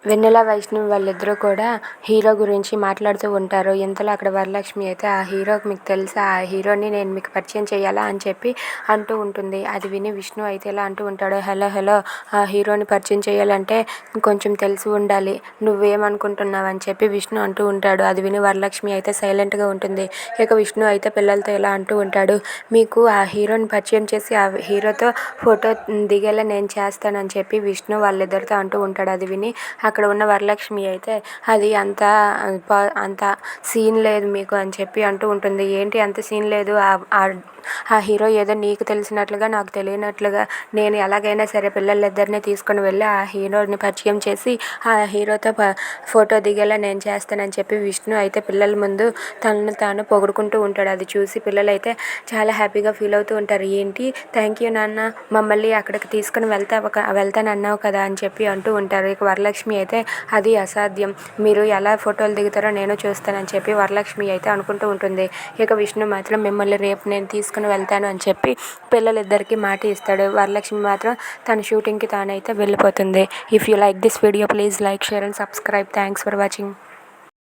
వెన్నెల, వైష్ణవి వాళ్ళిద్దరూ కూడా హీరో గురించి మాట్లాడుతూ ఉంటారు. ఇంతలో అక్కడ వరలక్ష్మి అయితే ఆ హీరో మీకు తెలుసా? ఆ హీరోని నేను మీకు పరిచయం చేయాలా అని చెప్పి అంటూ ఉంటుంది. అది విని విష్ణు అయితే ఇలా అంటూ ఉంటాడు, హలో ఆ హీరోని పరిచయం చేయాలంటే కొంచెం తెలిసి ఉండాలి, నువ్వేమనుకుంటున్నావు అని చెప్పి విష్ణు అంటూ ఉంటాడు. అది విని వరలక్ష్మి అయితే సైలెంట్గా ఉంటుంది. ఇక విష్ణు అయితే పిల్లలతో ఇలా అంటూ ఉంటాడు, మీకు ఆ హీరోని పరిచయం చేసి ఆ హీరోతో ఫోటో దిగేలా నేను చేస్తానని చెప్పి విష్ణు వాళ్ళిద్దరితో అంటూ ఉంటాడు. అది విని అక్కడ ఉన్న వరలక్ష్మి అయితే అది అంత సీన్ లేదు మీకు అని చెప్పి అంటూ ఉంటుంది. ఏంటి అంత సీన్ లేదు? ఆ హీరో ఏదో నీకు తెలిసినట్లుగా నాకు తెలియనట్లుగా నేను ఎలాగైనా సరే పిల్లలిద్దరిని తీసుకొని వెళ్ళి ఆ హీరోని పరిచయం చేసి ఆ హీరోతో ఫోటో దిగేలా నేను చేస్తానని చెప్పి విష్ణు అయితే పిల్లల ముందు తనను తాను పొగుడుకుంటూ ఉంటాడు. అది చూసి పిల్లలైతే చాలా హ్యాపీగా ఫీల్ అవుతూ ఉంటారు. ఏంటి, థ్యాంక్ యూ నాన్న, మమ్మల్ని అక్కడికి తీసుకుని వెళ్తానన్నావు కదా అని చెప్పి అంటూ ఉంటారు. ఇక వరలక్ష్మి అయితే అది అసాధ్యం, మీరు ఎలా ఫోటోలు దిగుతారో నేను చూస్తానని చెప్పి వరలక్ష్మి అయితే అనుకుంటూ ఉంటుంది. ఇక విష్ణు మాత్రం మిమ్మల్ని రేపు నేను తీసుకుని వెళ్తాను అని చెప్పి పిల్లలిద్దరికీ మాట ఇస్తాడు. వరలక్ష్మి మాత్రం తన షూటింగ్కి తానైతే వెళ్ళిపోతుంది. If you like this video please like, share and subscribe. Thanks for watching.